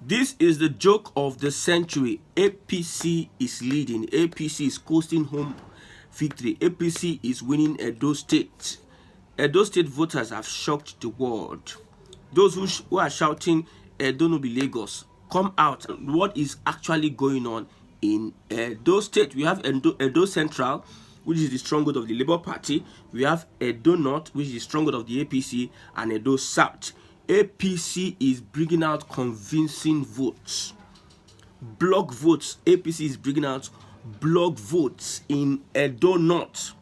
This is the joke of the century. APC is leading. APC is coasting home victory. APC is winning Edo State. Edo State voters have shocked the world. Those who are shouting Edo no be Lagos, come out. What is actually going on in Edo State? We have Edo Central, which is the stronghold of the Labour Party. We have Edo North, which is the stronghold of the APC, and Edo South. APC is bringing out convincing votes. Block votes. APC is bringing out block votes in Edo North.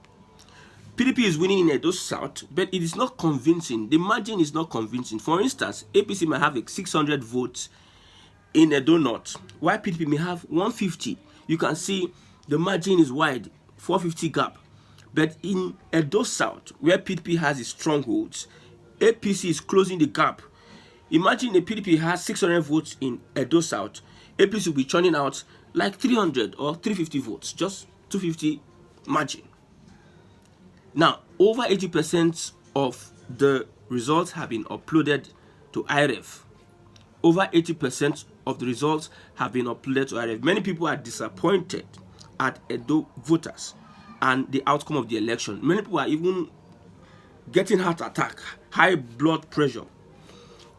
PDP is winning in Edo South, but it is not convincing. The margin is not convincing. For instance, APC may have 600 votes in Edo North, while PDP may have 150. You can see the margin is wide, 450 gap. But in Edo South, where PDP has its strongholds, APC is closing the gap. Imagine the PDP has 600 votes in Edo South. APC will be churning out like 300 or 350 votes, just 250 margin. Now, over 80% of the results have been uploaded to IREF. Over 80% of the results have been uploaded to IREF. Many people are disappointed at Edo voters and the outcome of the election. Many people are even getting heart attack, high blood pressure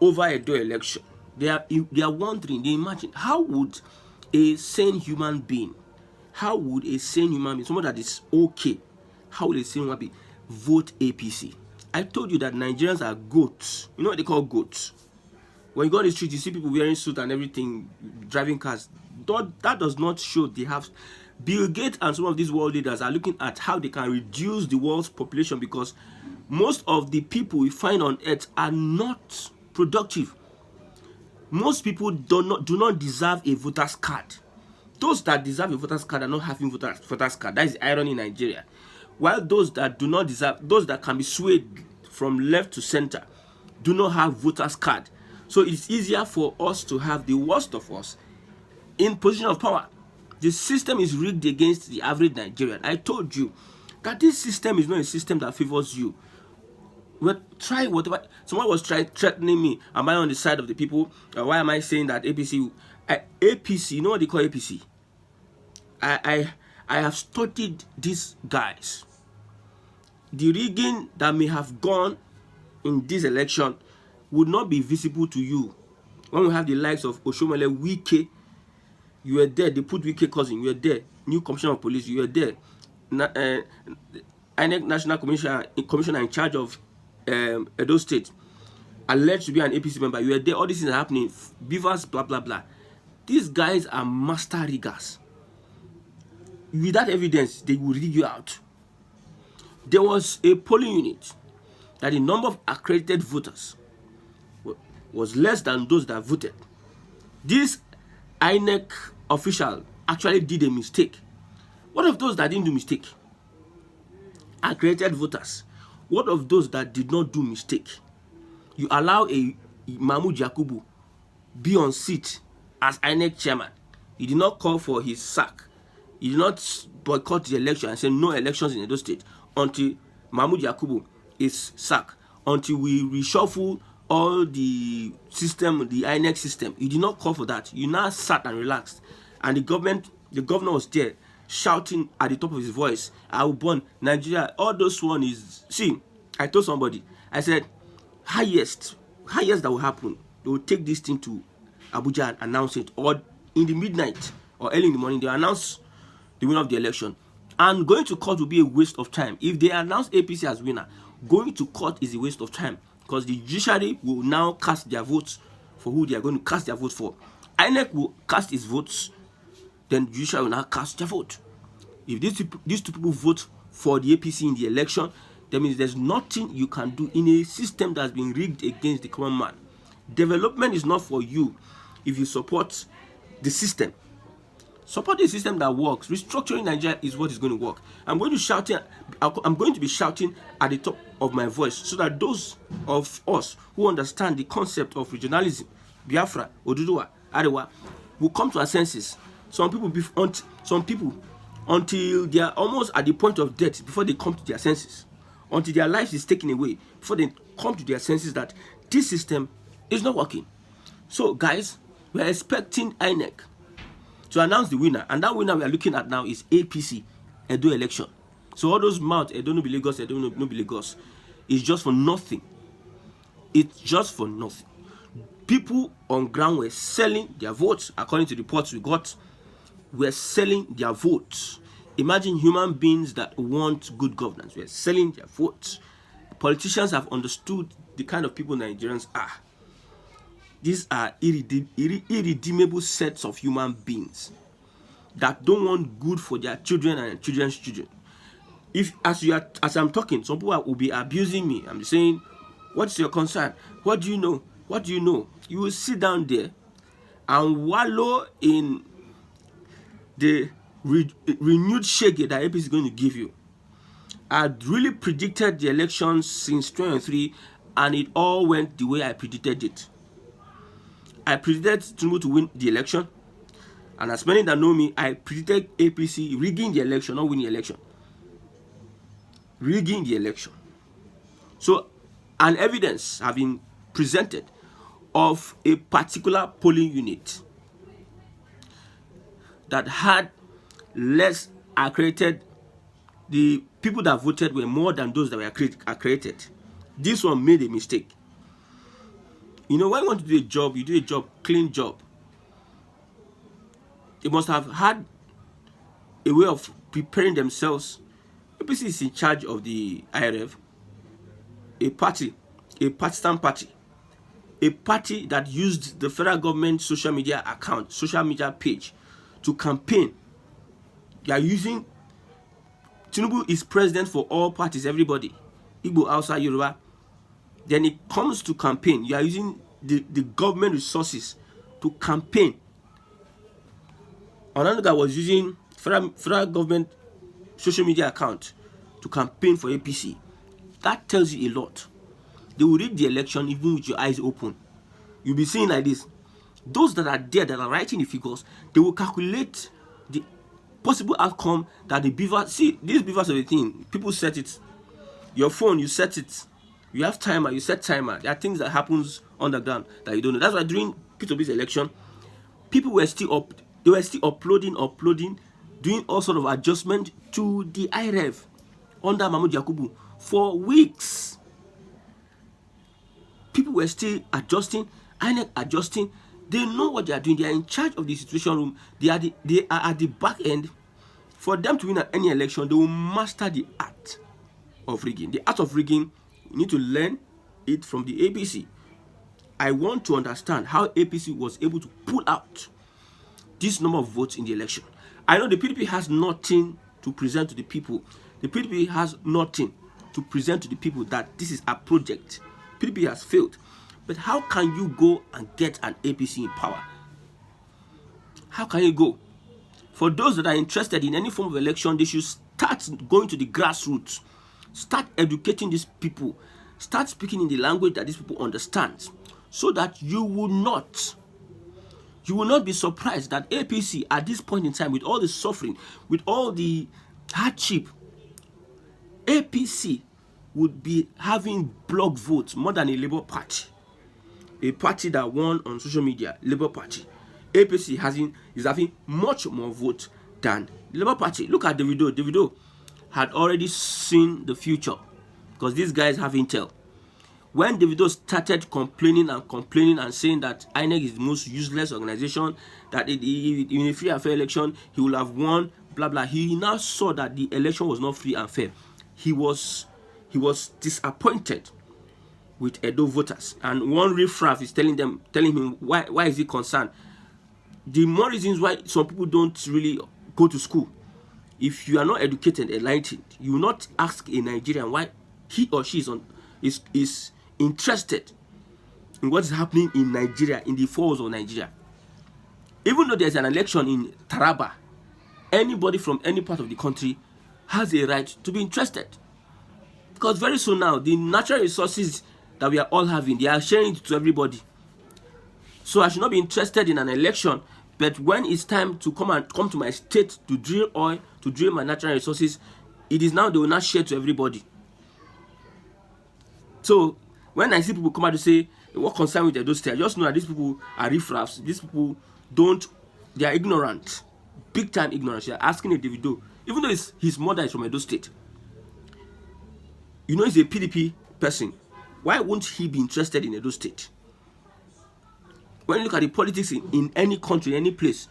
over Edo election. They are wondering, they imagine, how would a sane human being, someone that is okay, how would a sane human being vote APC? I told you that Nigerians are goats. You know what they call goats? When you go on the street, you see people wearing suits and everything, driving cars. That does not show they have. Bill Gates and some of these world leaders are looking at how they can reduce the world's population, because most of the people we find on earth are not productive. Most people do not deserve a voter's card. Those that deserve a voter's card are not having voter's card. That is the irony in Nigeria. While those that do not deserve, those that can be swayed from left to center, do not have voter's card. So it's easier for us to have the worst of us in position of power. The system is rigged against the average Nigerian. I told you that this system is not a system that favors you. Well, try whatever. Someone was threatening me. Am I on the side of the people? Why am I saying that APC? APC, you know what they call APC? I have studied these guys. The rigging that may have gone in this election would not be visible to you. When we have the likes of Oshomole, Wike, you were there. They put Wike cousin, you were there. New commissioner of police, you were there. INEC National Commissioner in charge of Edo State, alleged to be an APC member, you were there. All these things are happening. Beavers, blah blah blah. These guys are master riggers. Without evidence, they will rig you out. There was a polling unit that the number of accredited voters was less than those that voted. This INEC official actually did a mistake. What of those that didn't do mistake? Accredited voters. What of those that did not do mistake? You allow a Mahmoud Yakubu be on seat as INEC chairman. He did not call for his sack. He did not boycott the election and say no elections in Edo State until Mahmoud Yakubu is sacked, until we reshuffle all the system, the INEC system. You did not call for that. You now sat and relaxed. And the governor was there shouting at the top of his voice, I will burn Nigeria. All those one is, see, I told somebody, I said, highest that will happen, they will take this thing to Abuja and announce it, or in the midnight or early in the morning, they announce the winner of the election. And going to court will be a waste of time. If they announce APC as winner, going to court is a waste of time, because the judiciary will now cast their votes for who they are going to cast their votes for. INEC will cast its votes, then the judiciary will now cast their vote. If these two people vote for the APC in the election, that means there's nothing you can do in a system that's been rigged against the common man. Development is not for you if you support the system. Support a system that works. Restructuring Nigeria is what is going to work. I'm going to be shouting at the top of my voice, so that those of us who understand the concept of regionalism, Biafra, Oduduwa, Arewa, will come to our senses. Some people until they are almost at the point of death before they come to their senses, until their life is taken away before they come to their senses that this system is not working. So guys, We're expecting INEC to announce the winner, and that winner we are looking at now is APC Edo election. So all those mouths, Edo no be Lagos, Edo no be Lagos, it's just for nothing. It's just for nothing. People on ground were selling their votes. According to reports we got, were selling their votes. Imagine human beings that want good governance. We're selling their votes. Politicians have understood the kind of people Nigerians are. These are irredeemable sets of human beings that don't want good for their children and children's children. If as I'm talking, some people will be abusing me. I'm saying, what's your concern? What do you know? What do you know? You will sit down there and wallow in the renewed shege that APC is going to give you. I really predicted the elections since 2023, and it all went the way I predicted it. I predicted Tinubu to win the election, and as many that know me, I predicted APC rigging the election, not winning the election. Rigging the election. So, an evidence have been presented of a particular polling unit that had less accredited. The people that voted were more than those that were accredited. This one made a mistake. You know, when you want to do a job, you do a job, clean job. They must have had a way of preparing themselves. APC is in charge of the IRF, a partisan party, a party that used the federal government social media account, social media page to campaign. They are using, Tinubu is president for all parties, everybody, Igbo, Hausa, Yoruba. Then it comes to campaign. You are using the government resources to campaign. Another guy was using federal government social media account to campaign for APC. That tells you a lot. They will read the election even with your eyes open. You'll be seeing like this. Those that are there, that are writing the figures, they will calculate the possible outcome that the beaver. See, these beavers are the thing. People set it. Your phone, you set it. You have timer, you set timer. There are things that happens on the ground that you don't know. That's why during P2B's election, people were still they were still uploading, doing all sort of adjustment to the IREV under Mahmoud Yakubu for weeks. People were still adjusting, INEC adjusting. They know what they are doing. They are in charge of the situation room. They are at the back end. For them to win at any election, they will master the art of rigging. The art of rigging, you need to learn it from the APC. I want to understand how APC was able to pull out this number of votes in the election. I know the PDP has nothing to present to the people. The PDP has nothing to present to the people that this is a project. PDP has failed. But how can you go and get an APC in power? How can you go? For those that are interested in any form of election, they should start going to the grassroots. Start educating these people. Start speaking in the language that these people understand. So that you will not be surprised that APC at this point in time, with all the suffering, with all the hardship, APC would be having block votes more than a Labour Party. A party that won on social media, Labour Party. APC is having much more votes than the Labour Party. Look at Davido. Davido had already seen the future because these guys have intel. When Davido started complaining and saying that INEC is the most useless organization, that in a free and fair election he will have won, blah blah, he now saw that the election was not free and fair. He was disappointed with Edo voters, and one riffraff is telling him why is he concerned. The more reasons why some people don't really go to school. If you are not educated, enlightened, you will not ask a Nigerian why he or she is interested in what is happening in Nigeria, in the falls of Nigeria. Even though there's an election in Taraba, anybody from any part of the country has a right to be interested. Because very soon now, the natural resources that we are all having, they are sharing it to everybody. So I should not be interested in an election, but when it's time to come to my state to drill oil, to drill my natural resources, it is now they will not share to everybody. So when I see people come out to say what concern with Edo State? I just know that these people are riffraffs. These people they are ignorant, big time ignorance. You're asking a Davido, even though his mother is from Edo State, you know he's a PDP person. Why won't he be interested in Edo State? When you look at the politics in any country, any place,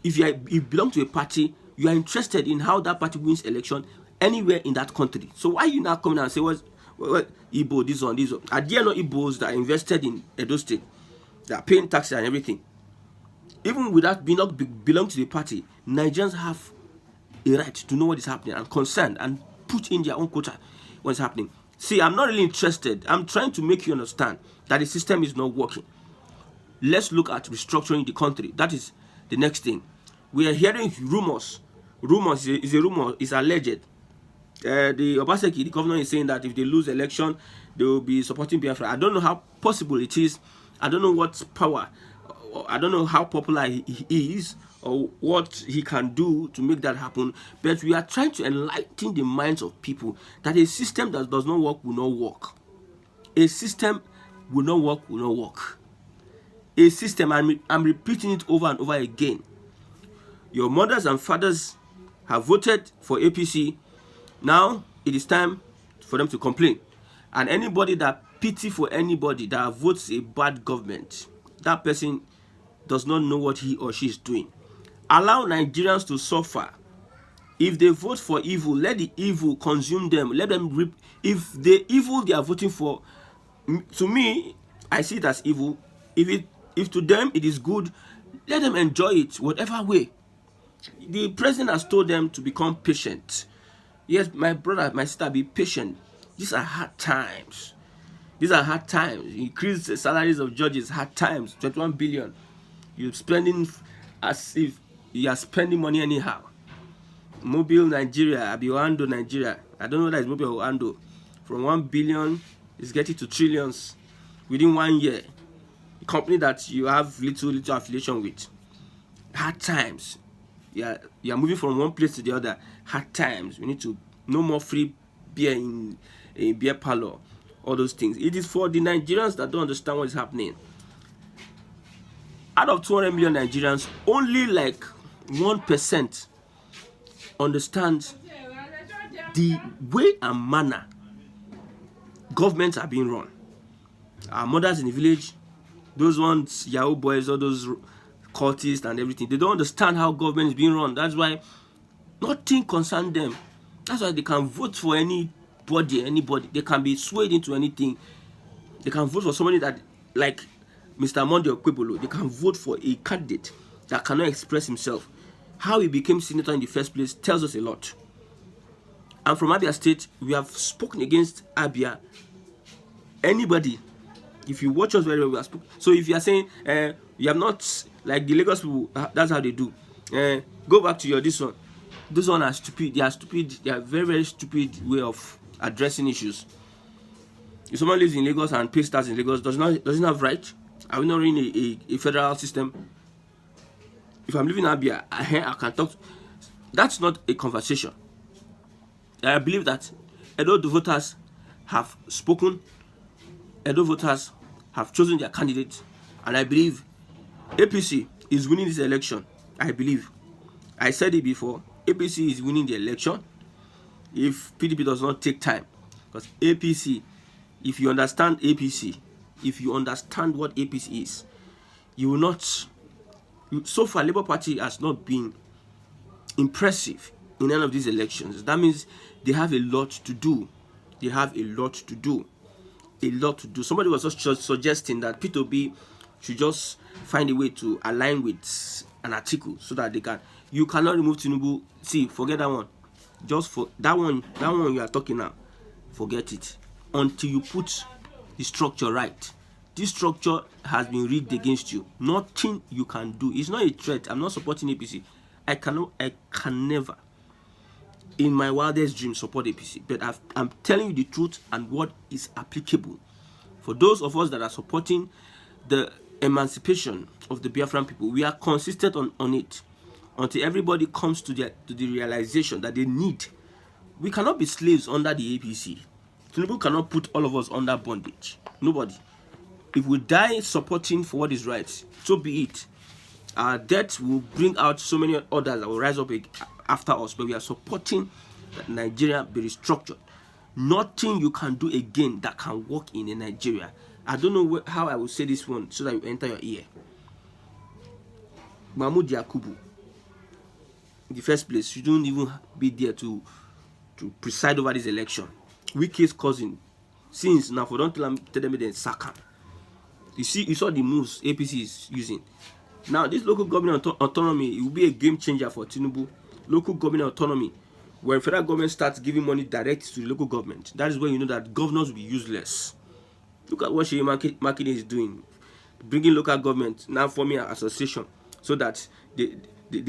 if you belong to a party, you are interested in how that party wins election anywhere in that country. So why you now come down and say, well, Igbo, this one? Are there no Igbos that are invested in Edo State, that are paying taxes and everything? Even without belong to the party, Nigerians have a right to know what is happening and concerned and put in their own quota what's happening. See, I'm not really interested. I'm trying to make you understand that the system is not working. Let's look at restructuring the country. That is the next thing. We are hearing rumors. Rumors is a rumor, is alleged. The Obaseki, the governor, is saying that if they lose election, they will be supporting Biafra. I don't know how possible it is. I don't know what power, I don't know how popular he is, or what he can do to make that happen. But we are trying to enlighten the minds of people that a system that does not work will not work. A system will not work, will not work. A system, I'm repeating it over and over again. Your mothers and fathers have voted for APC. Now it is time for them to complain. And anybody that pity for anybody that votes a bad government, that person does not know what he or she is doing. Allow Nigerians to suffer. If they vote for evil, let the evil consume them. Let them reap. If the evil they are voting for, to me, I see it as evil. If to them it is good, let them enjoy it whatever way. The president has told them to become patient. Yes, my brother, my sister, be patient. These are hard times. These are hard times. Increase the salaries of judges, hard times. 21 billion. You're spending as if you are spending money anyhow. Mobile Nigeria, Abiwando Nigeria. I don't know that it's Mobile or Ando. From 1 billion, it's getting to trillions within 1 year. A company that you have little affiliation with. Hard times. You are moving from one place to the other. Hard times. We need to no more free beer in a beer parlor. All those things. It is for the Nigerians that don't understand what is happening. Out of 200 million Nigerians, only like 1% understands the way and manner governments are being run. Our mothers in the village, those ones, Yahoo boys, all those cultists and everything, they don't understand how government is being run. That's why nothing concerns them. That's why they can vote for anybody. They can be swayed into anything. They can vote for somebody that, like Mr. Monday Okwebolo, they can vote for a candidate that cannot express himself. How he became senator in the first place tells us a lot. And from Abia State, we have spoken against Abia. Anybody, if you watch us very well, we have spoken. So if you are saying you have not, like the Lagos people, that's how they do. Go back to your this one. Those one are stupid. They are stupid. They are very, very stupid way of addressing issues. If someone lives in Lagos and pays tax in Lagos, doesn't have right? Are we not in a federal system? If I'm living in Abia, I can talk. That's not a conversation. I believe that Edo voters have spoken. Edo voters have chosen their candidate, and I believe APC is winning this election. I believe. I said it before. APC is winning the election if PDP does not take time. Because APC, if you understand APC, if you understand what APC is, you will not. So far, Labour Party has not been impressive in any of these elections. That means they have a lot to do. They have a lot to do. A lot to do. Somebody was just suggesting that P2B should just find a way to align with an article so that they can. You cannot remove Tinubu. See, forget that one. Just for that one you are talking now. Forget it. Until you put the structure right. This structure has been rigged against you. Nothing you can do. It's not a threat. I'm not supporting APC. I can never, in my wildest dreams, support APC. But I'm telling you the truth and what is applicable. For those of us that are supporting the emancipation of the Biafran people, we are consistent on it until everybody comes to the realization that they need. We cannot be slaves under the APC. Tinubu cannot put all of us under bondage. Nobody. If we die supporting for what is right, so be it. Our death will bring out so many others that will rise up after us, but we are supporting that Nigeria be restructured. Nothing you can do again that can work in a Nigeria. I don't know how I will say this one so that you enter your ear. Mahmoud Yakubu, in the first place, you don't even be there to preside over this election. Wike's cousin, since now for don't tell them then Saka. You saw the moves APC is using. Now this local government autonomy, it will be a game changer for Tinubu. Local government autonomy, when federal government starts giving money direct to the local government, that is when you know that governors will be useless. Look at what Sheyi Makinde is doing, bringing local government now forming an association so that the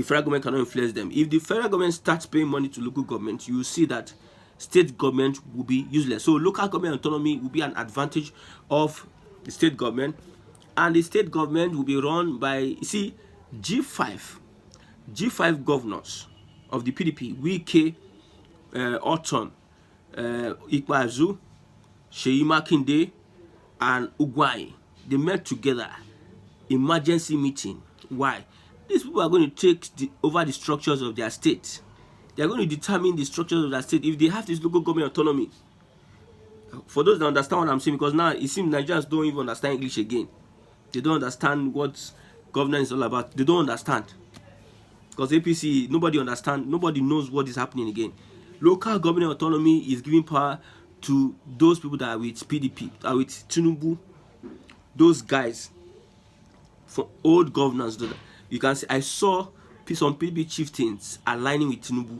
federal government cannot influence them. If the federal government starts paying money to local government, you will see that state government will be useless. So local government autonomy will be an advantage of the state government, and the state government will be run by, G5 governors of the PDP, Wike, Orton, Ikpeazu, Sheyi Makinde, and Ugwai. They met together, emergency meeting. Why? These people are going to take over the structures of their state. They are going to determine the structures of their state if they have this local government autonomy. For those that understand what I'm saying, because now it seems Nigerians don't even understand English again. They don't understand what governance is all about. They don't understand. Because APC, nobody understands, nobody knows what is happening again. Local government autonomy is giving power to those people that are with PDP, are with Tinubu, those guys, for old governance. You can see, I saw some PDP chieftains aligning with Tinubu.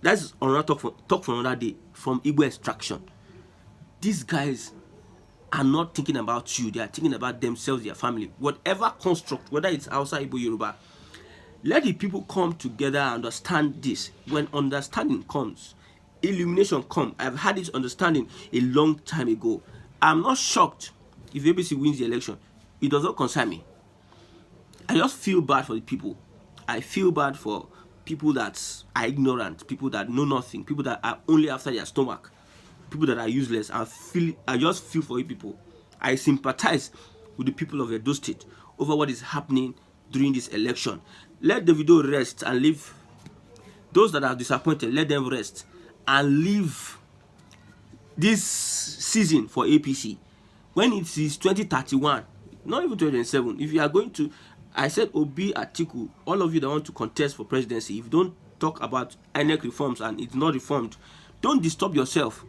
That's another talk for another day, from Igbo extraction. These guys are not thinking about you, they are thinking about themselves, their family. Whatever construct, whether it's Hausa, Igbo, Yoruba, let the people come together and understand this. When understanding comes, illumination comes. I've had this understanding a long time ago. I'm not shocked if ABC wins the election. It does not concern me. I just feel bad for the people. I feel bad for people that are ignorant, people that know nothing, people that are only after their stomach, people that are useless. I just feel for you people. I sympathize with the people of Edo State over what is happening during this election. Let the video rest and leave those that are disappointed. Let them rest and leave this season for APC. When it is 2031, not even 2027, if you are going to, I said Obi, Atiku, all of you that want to contest for presidency, if you don't talk about INEC reforms and it's not reformed, don't disturb yourself.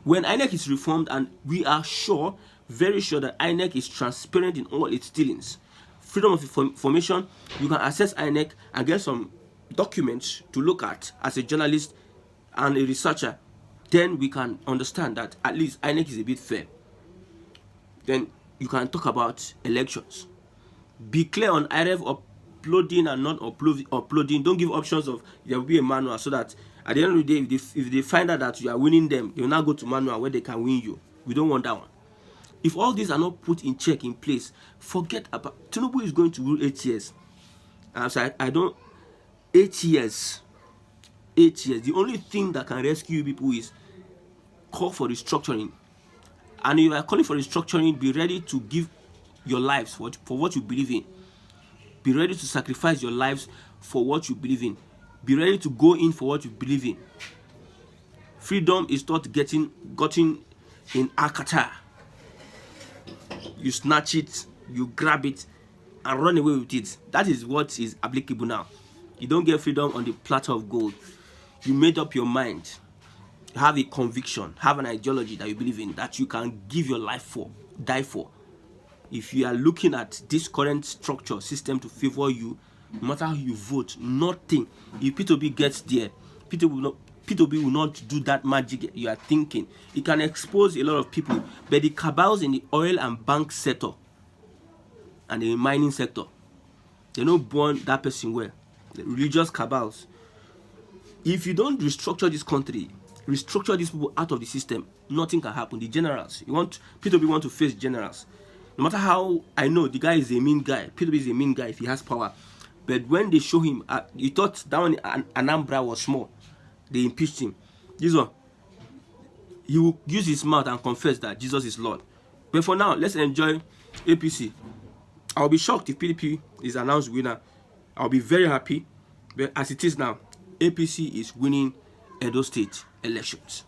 When INEC is reformed, and we are sure, very sure, that INEC is transparent in all its dealings, freedom of information, you can access INEC and get some documents to look at as a journalist and a researcher, then we can understand that at least INEC is a bit fair. Then you can talk about elections. Be clear on IREV uploading and not uploading. Don't give options of there will be a manual, so that at the end of the day, if they find out that you are winning them, they will now go to manual where they can win you. We don't want that one. If all these are not put in check, in place, forget about Tinubu is going to rule 8 years. So I don't 8 years. 8 years. The only thing that can rescue people is call for restructuring. And if you are calling for restructuring, be ready to give your lives for what you believe in. Be ready to sacrifice your lives for what you believe in. Be ready to go in for what you believe in. Freedom is not gotten in Akata. You snatch it, you grab it, and run away with it. That is what is applicable now. You don't get freedom on the platter of gold. You made up your mind. Have a conviction, have an ideology that you believe in, that you can give your life for, die for. If you are looking at this current structure, system to favor you, no matter how you vote, nothing. If P2B gets there, P2B will not do that magic you are thinking. It can expose a lot of people, but the cabals in the oil and bank sector and the mining sector, they don't burn that person well. The religious cabals. If you don't restructure this country, restructure these people out of the system, nothing can happen. The generals, P2B want to face generals. No matter how, I know the guy is a mean guy. P2B is a mean guy if he has power. But when they show him, you thought that one Anambra was small. They impeached him. This one, he will use his mouth and confess that Jesus is Lord. But for now, let's enjoy APC. I'll be shocked if PDP is announced winner. I'll be very happy. But as it is now, APC is winning Edo State elections.